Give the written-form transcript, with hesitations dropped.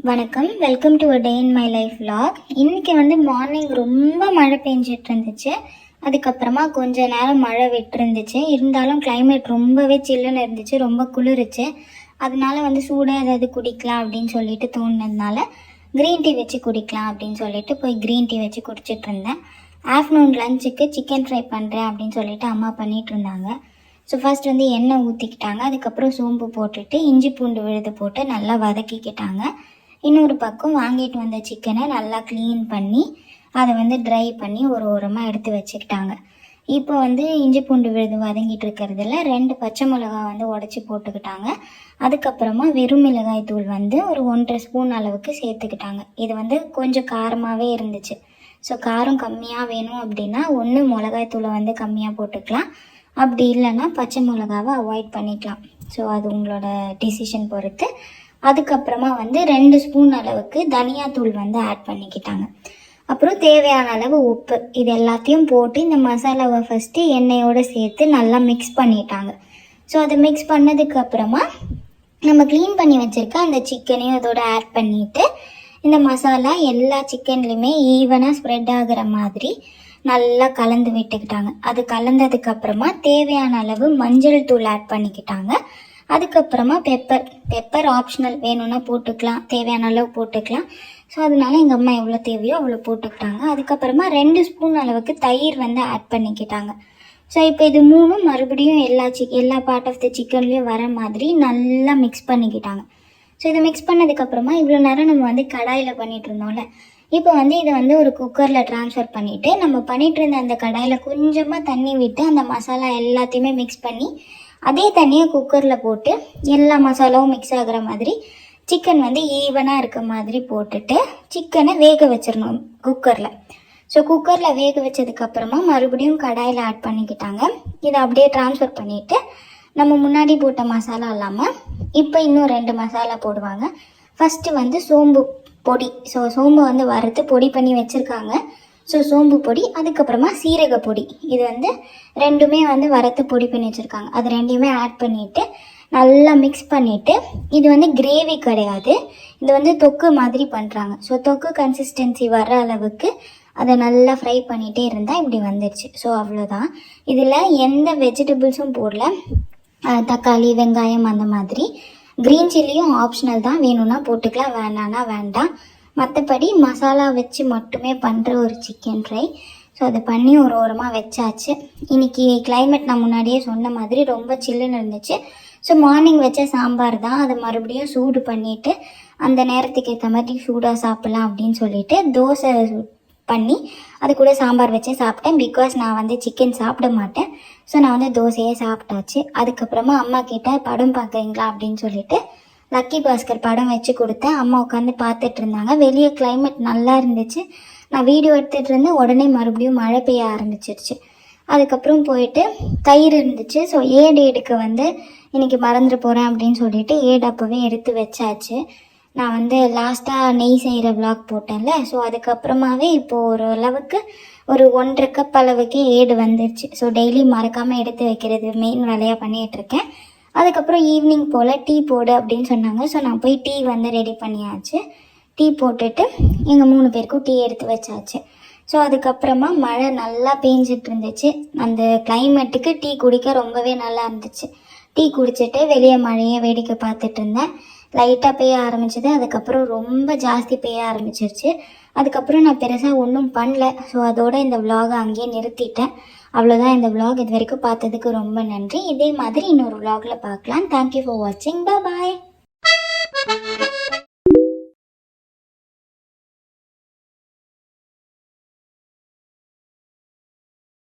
வணக்கம், welcome to a day in my life vlog. இன்றைக்கி morning ரொம்ப மழை பெஞ்சிட்டு இருந்துச்சு. அதுக்கப்புறமா கொஞ்ச நேரம் மழை விட்டுருந்துச்சு. இருந்தாலும் கிளைமேட் ரொம்பவே சில்லுன்னு இருந்துச்சு, ரொம்ப குளிருச்சு. அதனால சூடாக ஏதாவது குடிக்கலாம் அப்படின்னு சொல்லிட்டு தோணுனதுனால க்ரீன் டீ வச்சு குடிக்கலாம் அப்படின்னு சொல்லிட்டு போய் க்ரீன் டீ வச்சு குடிச்சிட்டு இருந்தேன். ஆஃப்டர்நூன் லஞ்சுக்கு சிக்கன் ஃப்ரை பண்ணுறேன் அப்படின்னு சொல்லிட்டு அம்மா பண்ணிகிட்டு இருந்தாங்க. ஸோ ஃபர்ஸ்ட் எண்ணெய் ஊற்றிக்கிட்டாங்க. அதுக்கப்புறம் சோம்பு போட்டுட்டு இஞ்சி பூண்டு விழுது போட்டு நல்லா வதக்கிக்கிட்டாங்க. இன்னொரு பக்கம் வாங்கிட்டு வந்த சிக்கனை நல்லா க்ளீன் பண்ணி அதை ட்ரை பண்ணி ஒரு ஓரமாக எடுத்து வச்சுக்கிட்டாங்க. இப்போ இஞ்சி பூண்டு விழுது வதங்கிட்டு இருக்கிறதுல 2 பச்சை மிளகாய் உடச்சி போட்டுக்கிட்டாங்க. அதுக்கப்புறமா வெறும் மிளகாய் தூள் ஒரு 1.5 ஸ்பூன் அளவுக்கு சேர்த்துக்கிட்டாங்க. இது கொஞ்சம் காரமாகவே இருந்துச்சு. ஸோ காரம் கம்மியாக வேணும் அப்படின்னா ஒன்று மிளகாய் தூளை கம்மியாக போட்டுக்கலாம், அப்படி இல்லைன்னா பச்சை மிளகாவை அவாய்ட் பண்ணிக்கலாம். ஸோ அது உங்களோட டிசிஷன் பொறுத்து. அதுக்கப்புறமா 2 ஸ்பூன் அளவுக்கு தனியாத்தூள் ஆட் பண்ணிக்கிட்டாங்க. அப்புறம் தேவையான அளவு உப்பு, இது எல்லாத்தையும் போட்டு இந்த மசாலாவை ஃபஸ்ட்டு எண்ணெயோடு சேர்த்து நல்லா மிக்ஸ் பண்ணிட்டாங்க. ஸோ அதை மிக்ஸ் பண்ணதுக்கப்புறமா நம்ம க்ளீன் பண்ணி வச்சுருக்க அந்த சிக்கனையும் அதோட ஆட் பண்ணிவிட்டு இந்த மசாலா எல்லா சிக்கன்லையுமே ஈவனாக ஸ்ப்ரெட் ஆகிற மாதிரி நல்லா கலந்து விட்டுக்கிட்டாங்க. அது கலந்ததுக்கப்புறமா தேவையான அளவு மஞ்சள் தூள் ஆட் பண்ணிக்கிட்டாங்க. அதுக்கப்புறமா பெப்பர் ஆப்ஷனல், வேணும்னா போட்டுக்கலாம், தேவையான அளவு போட்டுக்கலாம். ஸோ அதனால எங்கள் அம்மா எவ்வளோ தேவையோ அவ்வளோ போட்டுக்கிட்டாங்க. அதுக்கப்புறமா 2 ஸ்பூன் அளவுக்கு தயிர் ஆட் பண்ணிக்கிட்டாங்க. ஸோ இப்போ இது மூணும் மறுபடியும் எல்லா பார்ட் ஆஃப் த சிக்கன்லேயும் வர மாதிரி நல்லா மிக்ஸ் பண்ணிக்கிட்டாங்க. ஸோ இதை மிக்ஸ் பண்ணதுக்கப்புறமா இவ்வளோ நேரம் நம்ம கடாயில் பண்ணிகிட்டு இருந்தோம்ல, இப்போ இதை ஒரு குக்கரில் ட்ரான்ஸ்ஃபர் பண்ணிவிட்டு நம்ம பண்ணிகிட்டு இருந்த அந்த கடாயில் கொஞ்சமாக தண்ணி விட்டு அந்த மசாலா எல்லாத்தையுமே மிக்ஸ் பண்ணி அதே தண்ணியை குக்கரில் போட்டு எல்லா மசாலாவும் மிக்ஸ் ஆகிற மாதிரி சிக்கன் ஈவனாக இருக்க மாதிரி போட்டுட்டு சிக்கனை வேக வச்சிடணும் குக்கரில். ஸோ குக்கரில் வேக வச்சதுக்கப்புறமா மறுபடியும் கடாயில் ஆட் பண்ணிக்கிட்டாங்க. இதை அப்படியே ட்ரான்ஸ்ஃபர் பண்ணிவிட்டு நம்ம முன்னாடி போட்ட மசாலா இல்லாமல் இப்போ இன்னும் 2 மசாலா போடுவாங்க. ஃபஸ்ட்டு சோம்பு பொடி. ஸோ சோம்பு வறுத்து பொடி பண்ணி வச்சுருக்காங்க. ஸோ சோம்பு பொடி, அதுக்கப்புறமா சீரக பொடி, இது ரெண்டுமே வறுத்து பொடி பண்ணி வச்சுருக்காங்க. அது ரெண்டையுமே ஆட் பண்ணிவிட்டு நல்லா மிக்ஸ் பண்ணிவிட்டு, இது கிரேவி கிடையாது, இது தொக்கு மாதிரி பண்ணுறாங்க. ஸோ தொக்கு கன்சிஸ்டன்சி வர அளவுக்கு அதை நல்லா ஃப்ரை பண்ணிகிட்டே இருந்தால் இப்படி வந்துடுச்சு. ஸோ அவ்வளோதான். இதில் எந்த வெஜிடபிள்ஸும் போடல, தக்காளி வெங்காயம் அந்த மாதிரி. க்ரீன் சில்லியும் ஆப்ஷனல் தான், வேணும்னா போட்டுக்கலாம், வேண்டான்னா வேண்டாம். மற்றபடி மசாலா வச்சு மட்டுமே பண்ணுற ஒரு சிக்கன் ஃப்ரை. ஸோ அதை பண்ணி ஒரு ஓரமாக வச்சாச்சு. இன்றைக்கி கிளைமேட் நான் முன்னாடியே சொன்ன மாதிரி ரொம்ப சில்லுன்னு இருந்துச்சு. ஸோ மார்னிங் வச்ச சாம்பார் தான், அதை மறுபடியும் சூடு பண்ணிவிட்டு அந்த நேரத்துக்கு ஏற்ற மாதிரி சூடாக சாப்பிட்லாம் அப்படின்னு சொல்லிட்டு தோசை பண்ணி அது கூட சாம்பார் வச்சு சாப்பிட்டேன். பிகாஸ் நான் சிக்கன் சாப்பிட மாட்டேன். ஸோ நான் தோசையே சாப்பிட்டாச்சு. அதுக்கப்புறமா அம்மா கிட்ட படம் பார்க்குறீங்களா அப்படின்னு சொல்லிட்டு லக்கி பாஸ்கர் படம் வச்சு கொடுத்தேன். அம்மா உட்காந்து பார்த்துட்டு இருந்தாங்க. வெளியே கிளைமேட் நல்லா இருந்துச்சு. நான் வீடியோ எடுத்துகிட்டு இருந்தேன், உடனே மறுபடியும் மழை பெய்ய ஆரம்பிச்சிருச்சு. அதுக்கப்புறம் போயிட்டு தயிர் இருந்துச்சு. ஸோ ஏடு எடுக்க இன்றைக்கி மறந்துட்டு போகிறேன் அப்படின்னு சொல்லிட்டு ஏடு அப்போவே எடுத்து வச்சாச்சு. நான் லாஸ்ட்டாக நெய் செய்கிற விளாக் போட்டேன்ல, ஸோ அதுக்கப்புறமாவே இப்போது ஓரளவுக்கு ஒரு 1.5 கப் அளவுக்கு ஏடு வந்துருச்சு. ஸோ டெய்லி மறக்காமல் எடுத்து வைக்கிறது மெயின் வேலையாக பண்ணிகிட்ருக்கேன். அதுக்கப்புறம் ஈவினிங் போல் டீ போடு அப்படின்னு சொன்னாங்க. ஸோ நான் போய் டீ ரெடி பண்ணியாச்சு. டீ போட்டுட்டு எங்கள் 3 பேருக்கும் டீ எடுத்து வச்சாச்சு. ஸோ அதுக்கப்புறமா மழை நல்லா பேஞ்சிட்டு இருந்துச்சு. அந்த கிளைமேட்டுக்கு டீ குடிக்க ரொம்பவே நல்லா இருந்துச்சு. டீ குடிச்சிட்டு வெளியே மழையை வேடிக்கை பார்த்துட்டு இருந்தேன். லைட்டாக பெய்ய ஆரம்பிச்சிது, அதுக்கப்புறம் ரொம்ப ஜாஸ்தி பெய்ய ஆரம்பிச்சிருச்சு. அதுக்கப்புறம் நான் பெருசாக ஒன்றும் பண்ணல. ஸோ அதோட இந்த விலாகை அங்கேயே நிறுத்திட்டேன். அவ்வளோதான் இந்த விலாக். இது வரைக்கும் பார்த்ததுக்கு ரொம்ப நன்றி. இதே மாதிரி இன்னொரு விலாகில் பார்க்கலாம். தேங்க்யூ ஃபார் வாட்சிங். பாய்.